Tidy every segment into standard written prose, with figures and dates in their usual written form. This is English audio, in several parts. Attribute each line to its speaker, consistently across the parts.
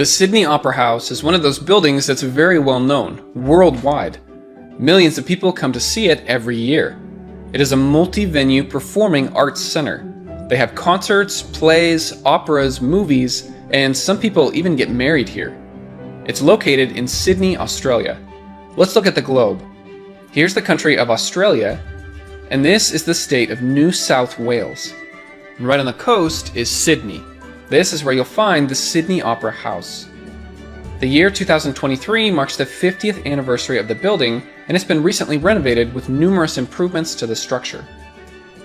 Speaker 1: The Sydney Opera House is one of those buildings that's very well known, worldwide. Millions of people come to see it every year. It is a multi-venue performing arts center. They have concerts, plays, operas, movies, and some people even get married here. It's located in Sydney, Australia. Let's look at the globe. Here's the country of Australia, and this is the state of New South Wales. And right on the coast is Sydney. This is where you'll find the Sydney Opera House. The year 2023 marks the 50th anniversary of the building, and it's been recently renovated with numerous improvements to the structure.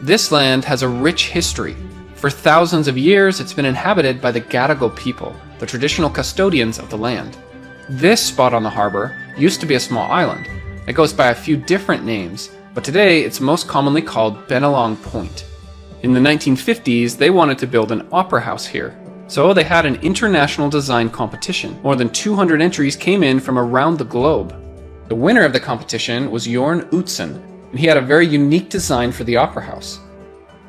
Speaker 1: This land has a rich history. For thousands of years, it's been inhabited by the Gadigal people, the traditional custodians of the land. This spot on the harbor used to be a small island. It goes by a few different names, but today it's most commonly called Bennelong Point. In the 1950s, they wanted to build an opera house here, so they had an international design competition. More than 200 entries came in from around the globe. The winner of the competition was Jorn Utzon, and he had a very unique design for the opera house.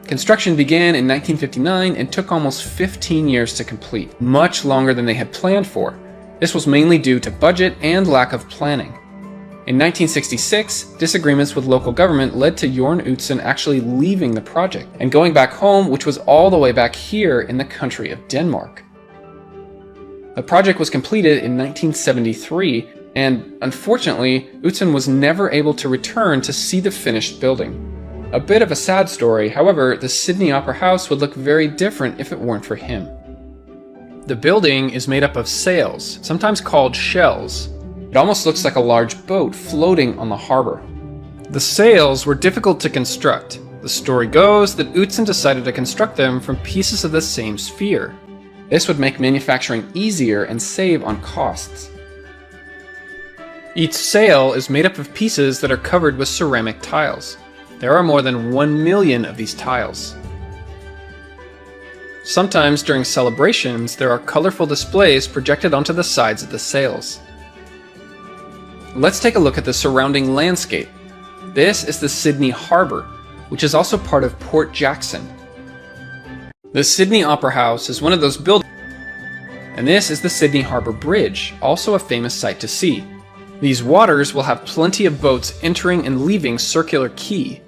Speaker 1: Construction began in 1959 and took almost 15 years to complete, much longer than they had planned for. This was mainly due to budget and lack of planning. In 1966, disagreements with local government led to Jorn Utzon actually leaving the project and going back home, which was all the way back here in the country of Denmark. The project was completed in 1973, and unfortunately, Utzon was never able to return to see the finished building. A bit of a sad story, however, the Sydney Opera House would look very different if it weren't for him. The building is made up of sails, sometimes called shells. It almost looks like a large boat floating on the harbor. The sails were difficult to construct. The story goes that Utzon decided to construct them from pieces of the same sphere. This would make manufacturing easier and save on costs. Each sail is made up of pieces that are covered with ceramic tiles. There are more than 1 million of these tiles. Sometimes during celebrations, there are colorful displays projected onto the sides of the sails. Let's take a look at the surrounding landscape. This is the Sydney Harbour, which is also part of Port Jackson. The Sydney Opera House is one of those buildings, and this is the Sydney Harbour Bridge, also a famous sight to see. These waters will have plenty of boats entering and leaving Circular Quay.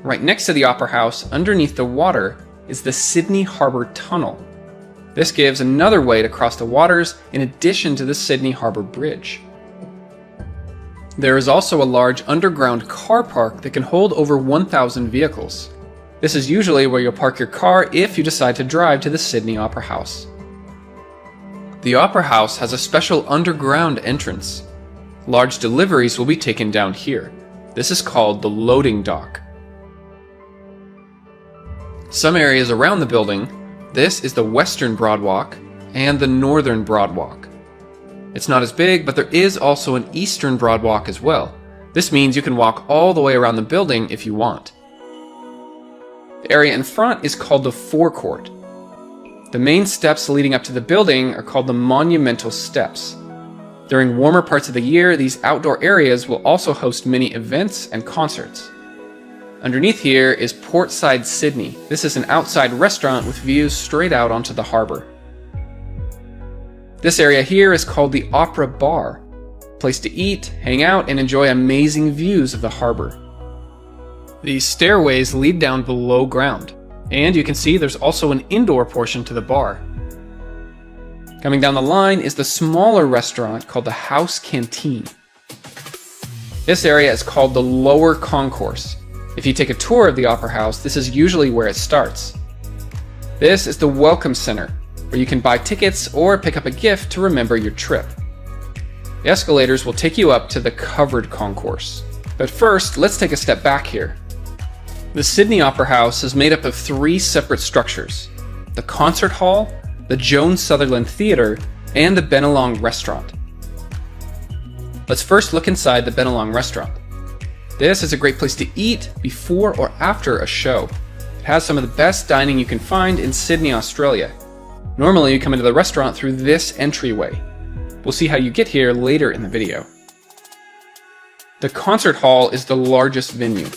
Speaker 1: Right next to the Opera House, underneath the water, is the Sydney Harbour Tunnel. This gives another way to cross the waters in addition to the Sydney Harbour Bridge. There is also a large underground car park that can hold over 1,000 vehicles. This is usually where you'll park your car if you decide to drive to the Sydney Opera House. The Opera House has a special underground entrance. Large deliveries will be taken down here. This is called the loading dock. Some areas around the building, this is the Western Broadwalk and the Northern Broadwalk. It's not as big, but there is also an Eastern Broadwalk as well. This means you can walk all the way around the building if you want. The area in front is called the forecourt. The main steps leading up to the building are called the monumental steps. During warmer parts of the year, these outdoor areas will also host many events and concerts. Underneath here is Portside Sydney. This is an outside restaurant with views straight out onto the harbor. This area here is called the Opera Bar, a place to eat, hang out, and enjoy amazing views of the harbor. These stairways lead down below ground, and you can see there's also an indoor portion to the bar. Coming down the line is the smaller restaurant called the House Canteen. This area is called the Lower Concourse. If you take a tour of the Opera House, this is usually where it starts. This is the Welcome Center, where you can buy tickets or pick up a gift to remember your trip. The escalators will take you up to the Covered Concourse. But first, let's take a step back here. The Sydney Opera House is made up of 3 separate structures: the Concert Hall, the Joan Sutherland Theatre, and the Bennelong Restaurant. Let's first look inside the Bennelong Restaurant. This is a great place to eat before or after a show. It has some of the best dining you can find in Sydney, Australia. Normally, you come into the restaurant through this entryway. We'll see how you get here later in the video. The concert hall is the largest venue.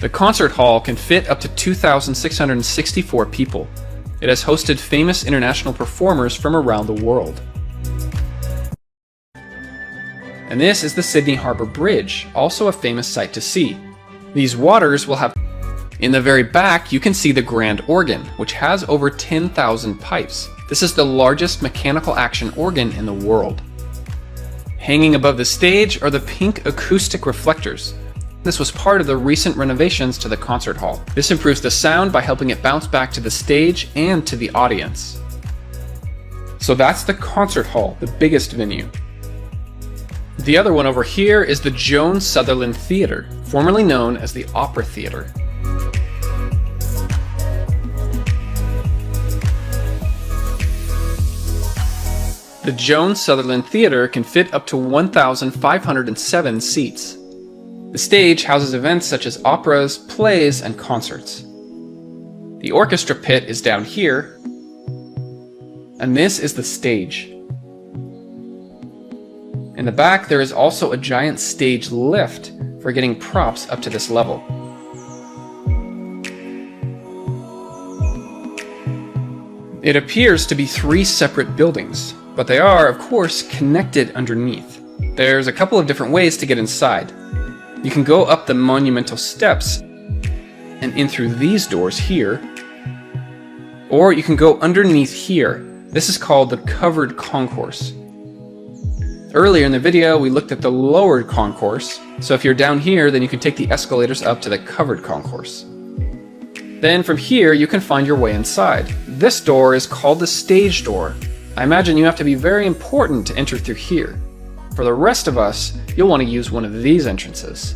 Speaker 1: The concert hall can fit up to 2,664 people. It has hosted famous international performers from around the world. And this is the Sydney Harbour Bridge, also a famous sight to see. These waters will have... In the very back, you can see the grand organ, which has over 10,000 pipes. This is the largest mechanical action organ in the world. Hanging above the stage are the pink acoustic reflectors. This was part of the recent renovations to the concert hall. This improves the sound by helping it bounce back to the stage and to the audience. So that's the concert hall, the biggest venue. The other one over here is the Joan Sutherland Theatre, formerly known as the Opera Theatre. The Joan Sutherland Theatre can fit up to 1,507 seats. The stage houses events such as operas, plays, and concerts. The orchestra pit is down here, and this is the stage. In the back, there is also a giant stage lift for getting props up to this level. It appears to be 3 separate buildings, but they are, of course, connected underneath. There's a couple of different ways to get inside. You can go up the monumental steps and in through these doors here, or you can go underneath here. This is called the covered concourse. Earlier in the video, we looked at the lowered concourse, so if you're down here, then you can take the escalators up to the covered concourse. Then from here, you can find your way inside. This door is called the stage door. I imagine you have to be very important to enter through here. For the rest of us, you'll want to use one of these entrances.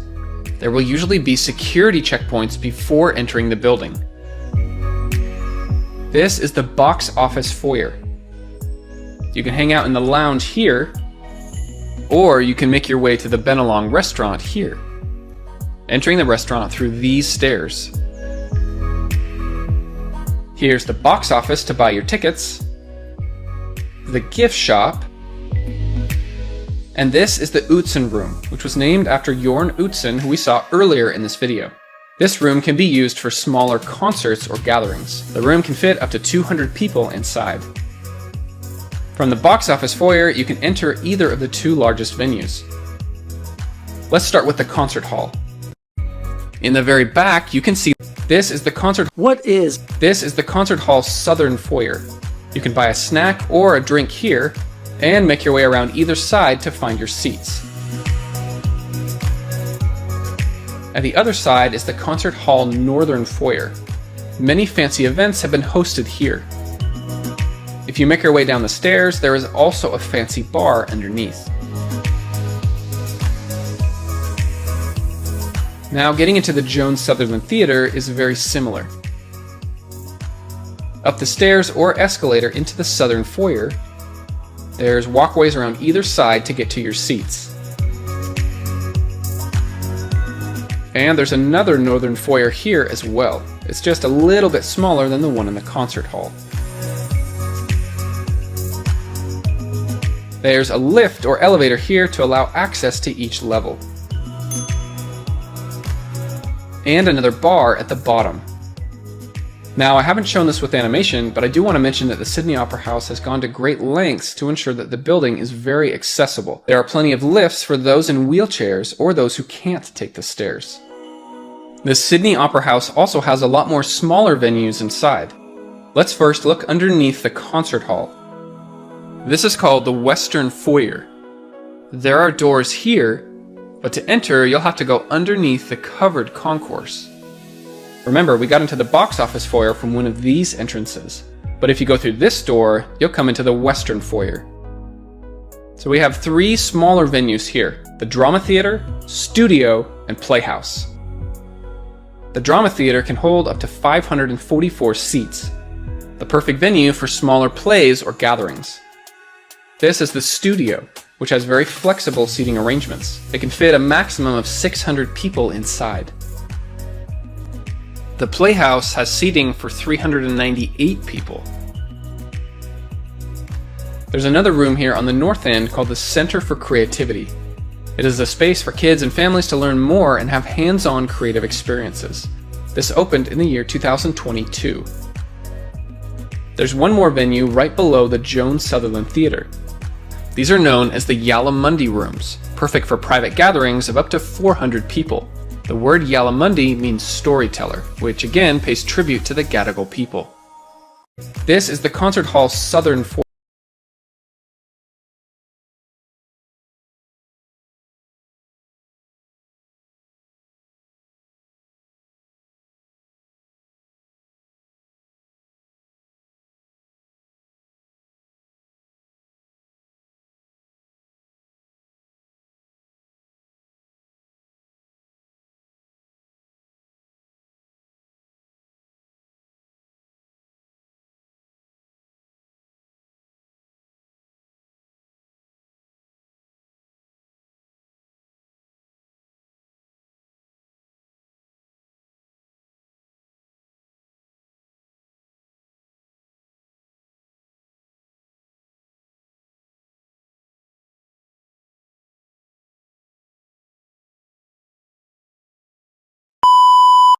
Speaker 1: There will usually be security checkpoints before entering the building. This is the box office foyer. You can hang out in the lounge here, or you can make your way to the Bennelong restaurant here, entering the restaurant through these stairs. Here's the box office to buy your tickets, the gift shop, and this is the Utzon room, which was named after Jorn Utzon, who we saw earlier in this video. This room can be used for smaller concerts or gatherings. The room can fit up to 200 people inside. From the box office foyer, you can enter either of the 2 largest venues. Let's start with the concert hall. In the very back, you can see this is the concert hall's southern foyer. You can buy a snack or a drink here, and make your way around either side to find your seats. At the other side is the concert hall northern foyer. Many fancy events have been hosted here. If you make your way down the stairs, there is also a fancy bar underneath. Now, getting into the Joan Sutherland Theatre is very similar. Up the stairs or escalator into the southern foyer, there's walkways around either side to get to your seats. And there's another northern foyer here as well. It's just a little bit smaller than the one in the concert hall. There's a lift or elevator here to allow access to each level. And another bar at the bottom. Now, I haven't shown this with animation, but I do want to mention that the Sydney Opera House has gone to great lengths to ensure that the building is very accessible. There are plenty of lifts for those in wheelchairs or those who can't take the stairs. The Sydney Opera House also has a lot more smaller venues inside. Let's first look underneath the concert hall. This is called the Western Foyer. There are doors here, but to enter, you'll have to go underneath the covered concourse. Remember, we got into the box office foyer from one of these entrances, but if you go through this door, you'll come into the Western Foyer. So we have 3 smaller venues here: the Drama Theatre, Studio, and Playhouse. The Drama Theatre can hold up to 544 seats, the perfect venue for smaller plays or gatherings. This is the Studio, which has very flexible seating arrangements. It can fit a maximum of 600 people inside. The Playhouse has seating for 398 people. There's another room here on the north end called the Center for Creativity. It is a space for kids and families to learn more and have hands-on creative experiences. This opened in the year 2022. There's one more venue right below the Joan Sutherland Theatre. These are known as the Yalamundi Rooms, perfect for private gatherings of up to 400 people. The word Yalamundi means storyteller, which again pays tribute to the Gadigal people. This is the concert hall's southern